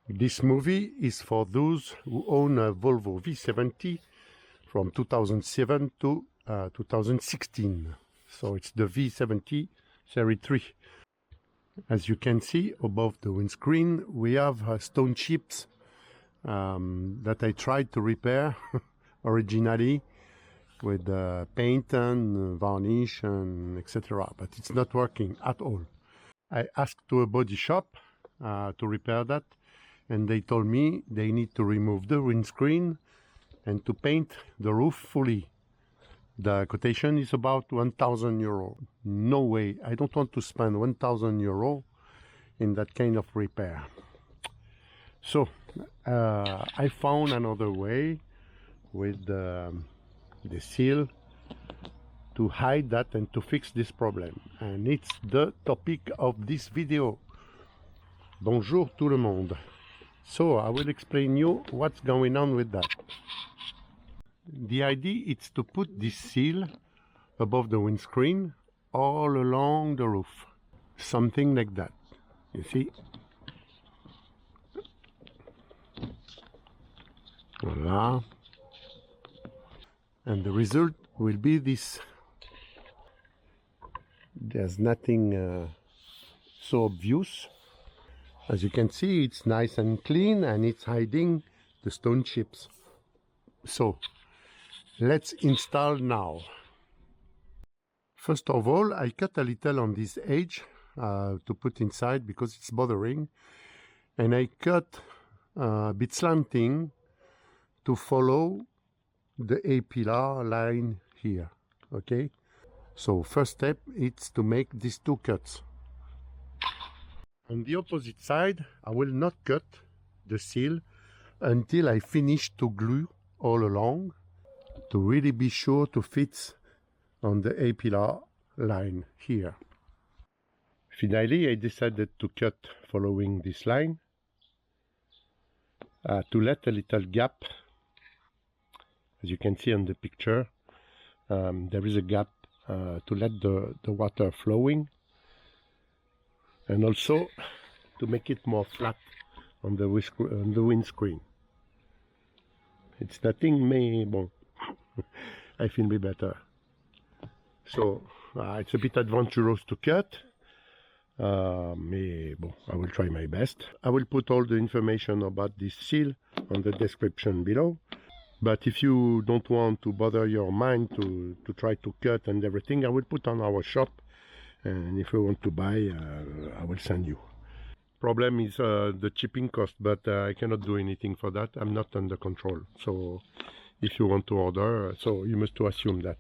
This movie is for those who own a Volvo V70 from 2007 to 2016. So it's the V70 Series 3. As you can see above the windscreen, we have stone chips that I tried to repair originally with paint and varnish and etc. But it's not working at all. I asked to a body shop to repair that, and they told me they need to remove the windscreen and to paint the roof fully. The quotation is about 1,000 euro. No way, I don't want to spend 1,000 euro in that kind of repair. So I found another way with the seal to hide that and to fix this problem. And it's the topic of this video. Bonjour tout le monde. So I will explain you what's going on with that. The idea is to put this seal above the windscreen all along the roof. Something like that. You see? Voila. And the result will be this. There's nothing so obvious. As you can see, it's nice and clean and it's hiding the stone chips. So let's install now. First of all, I cut a little on this edge to put inside because it's bothering, and I cut a bit slanting to follow the A-pillar line here. Okay, so first step is to make these two cuts. On the opposite side, I will not cut the seal until I finish to glue all along, to really be sure to fit on the A-pillar line here. Finally, I decided to cut following this line to let a little gap. As you can see on the picture, there is a gap to let the water flowing, and also to make it more flat on the windscreen. It's nothing, bon, I feel me better. So it's a bit adventurous to cut, mais bon, I will try my best. I will put all the information about this seal on the description below. But if you don't want to bother your mind to try to cut and everything, I will put on our shop, and if you want to buy, I will send you. Problem is the shipping cost, but I cannot do anything for that. I'm not under control. So if you want to order, so you must assume that.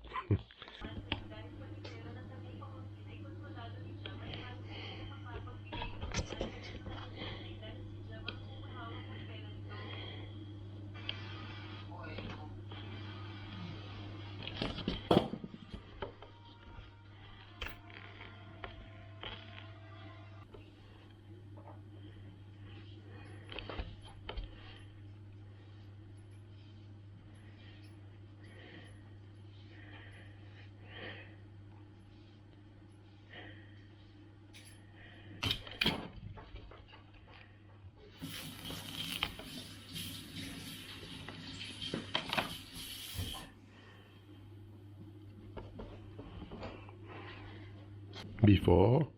Before,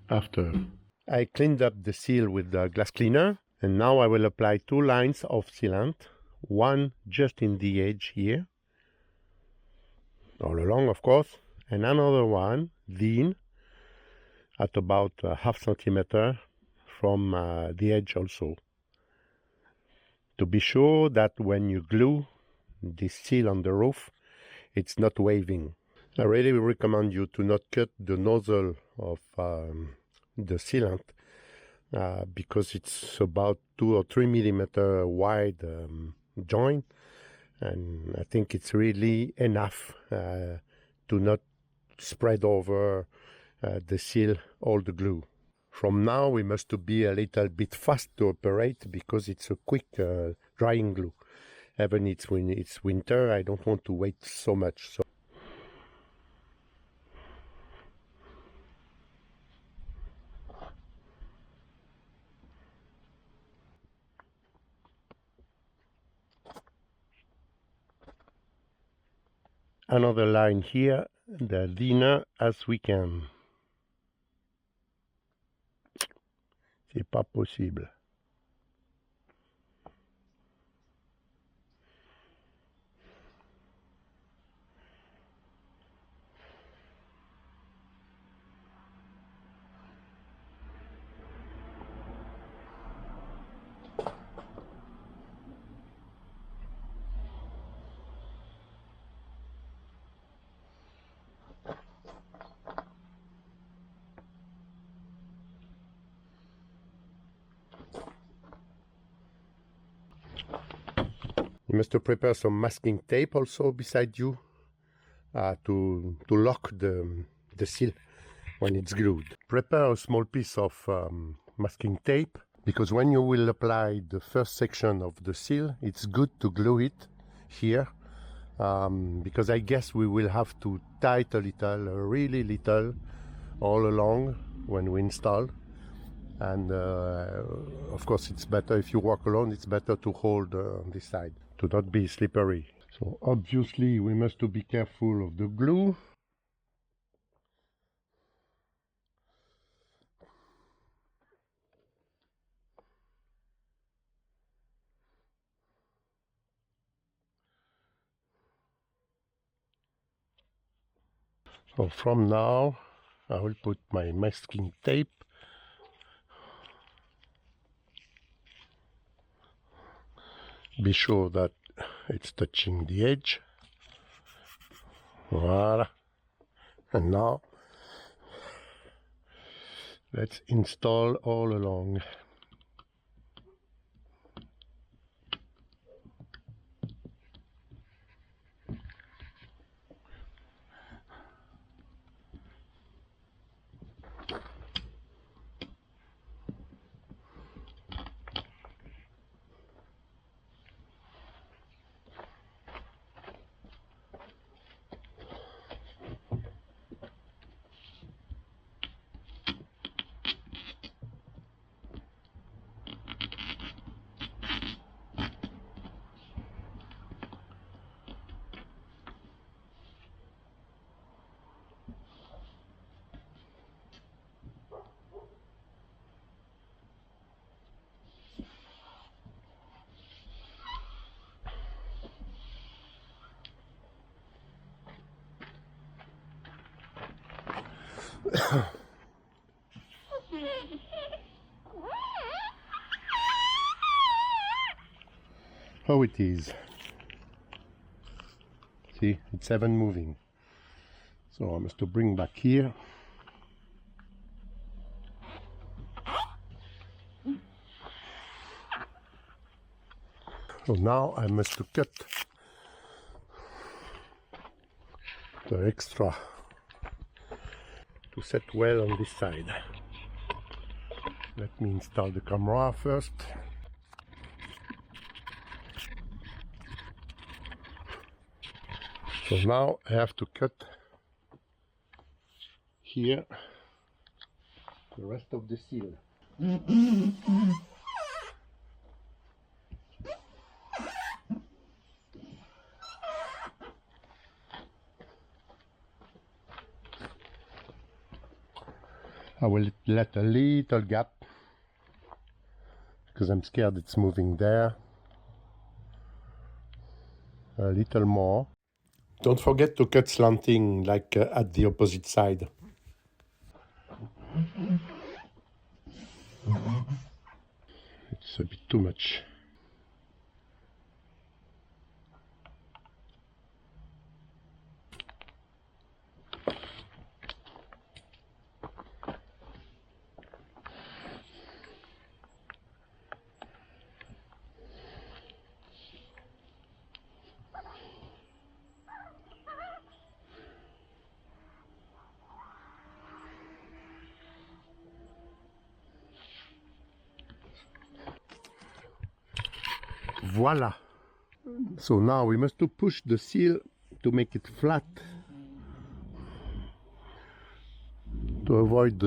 after. I cleaned up the seal with the glass cleaner, and now I will apply 2 lines of sealant, one just in the edge here, all along of course, and another one thin at about half centimeter from the edge also, to be sure that when you glue this seal on the roof, it's not waving. I really recommend you to not cut the nozzle of the sealant because it's about 2 or 3 millimeter wide joint, and I think it's really enough to not spread over the seal all the glue. From now we must be a little bit fast to operate because it's a quick drying glue. Even when it's winter, I don't want to wait so much. So another line here, the thinner as we can. C'est pas possible. You must prepare some masking tape also beside you to lock the seal when it's glued. Prepare a small piece of masking tape, because when you will apply the first section of the seal, it's good to glue it here, because I guess we will have to tight a little, really little, all along when we install. And of course it's better if you walk alone, it's better to hold this side to not be slippery. So obviously we must be careful of the glue. So from now I will put my masking tape. Be sure that it's touching the edge. Voila. And now let's install all along. How it is. See, it's even moving. So I must bring back here. So now I must cut the extra to set well on this side. Let me install the camera first. So now I have to cut here the rest of the seal. I will let a little gap because I'm scared it's moving there. A little more. Don't forget to cut slanting like at the opposite side. It's a bit too much. Voila! So now we must push the seal to make it flat to avoid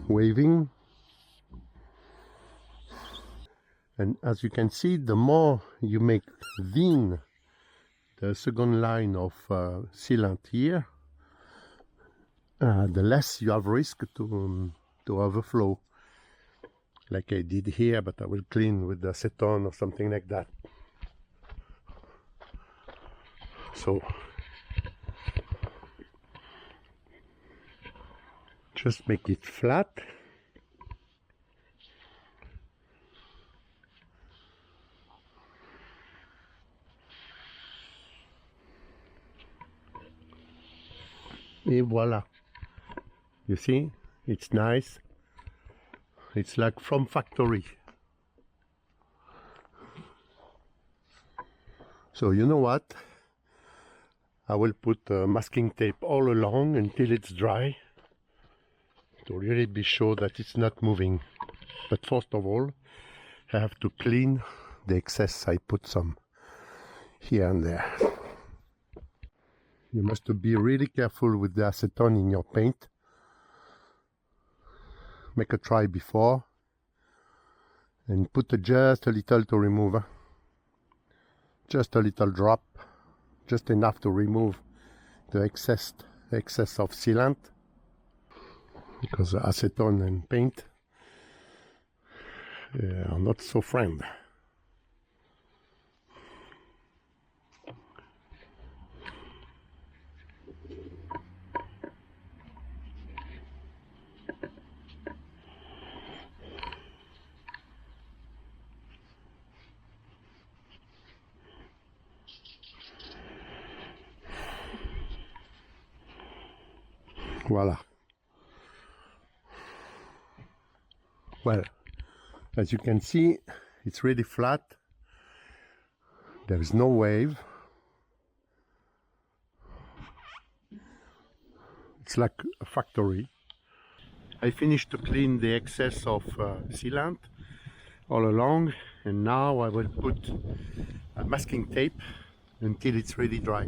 waving. And as you can see, the more you make thin the second line of sealant here, the less you have risk to overflow, like I did here, but I will clean with the acetone or something like that. So just make it flat. Et voila. You see, it's nice. It's like from factory. So you know what? I will put masking tape all along until it's dry, to really be sure that it's not moving. But first of all, I have to clean the excess. I put some here and there. You must be really careful with the acetone in your paint. Make a try before and put just a little to remove. Just a little drop, just enough to remove the excess of sealant, because acetone and paint are not so friendly. Voila. Well, as you can see, it's really flat. There is no wave. It's like a factory. I finished to clean the excess of sealant all along, and now I will put a masking tape until it's really dry.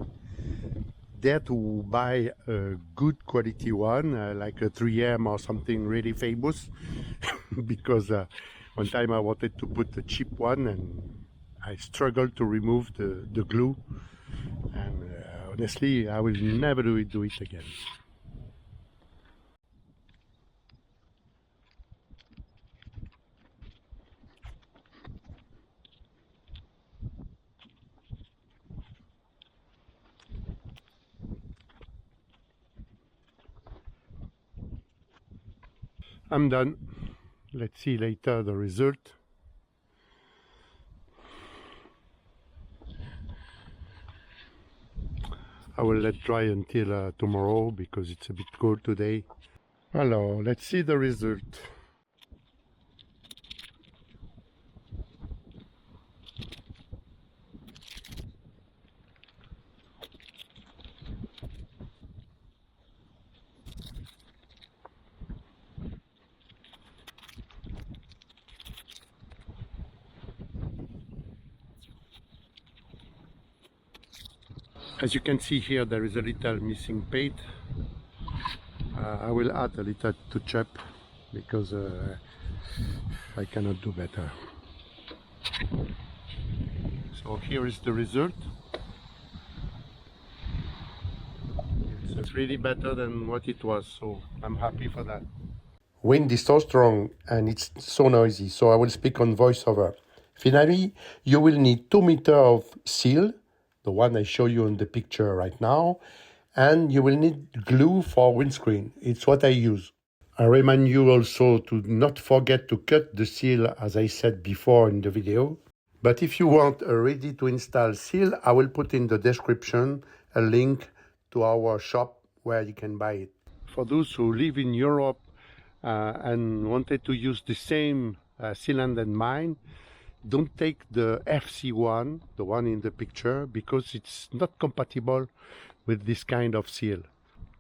There to buy a good quality one, like a 3M or something really famous, because one time I wanted to put a cheap one and I struggled to remove the glue, and honestly I will never do it again. I'm done. Let's see later the result. I will let dry until tomorrow because it's a bit cold today. Hello, let's see the result. As you can see here, there is a little missing paint. I will add a little touch-up because I cannot do better. So here is the result. It's really better than what it was, so I'm happy for that. Wind is so strong and it's so noisy, so I will speak on voiceover. Finally, you will need 2 meters of seal, the one I show you in the picture right now, and you will need glue for windscreen. It's what I use. I remind you also to not forget to cut the seal, as I said before in the video. But if you want a ready to install seal, I will put in the description a link to our shop where you can buy it. For those who live in Europe and wanted to use the same sealant than mine, don't take the FC1, the one in the picture, because it's not compatible with this kind of seal.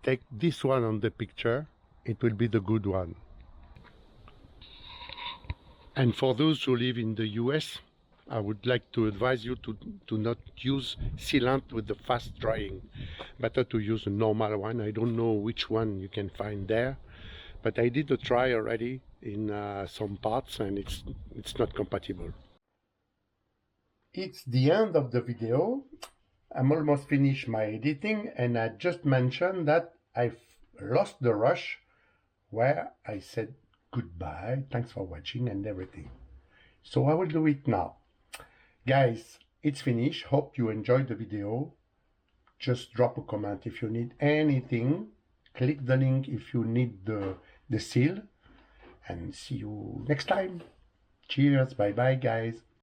Take this one on the picture, it will be the good one. And for those who live in the US, I would like to advise you to not use sealant with the fast drying. Better to use a normal one. I don't know which one you can find there, but I did a try already in some parts and it's not compatible. It's the end of the video. I'm almost finished my editing, and I just mentioned that I've lost the rush where I said goodbye, thanks for watching and everything. So I will do it now. Guys, it's finished. Hope you enjoyed the video. Just drop a comment if you need anything. Click the link if you need the seal. And see you next time. Cheers. Bye bye, guys.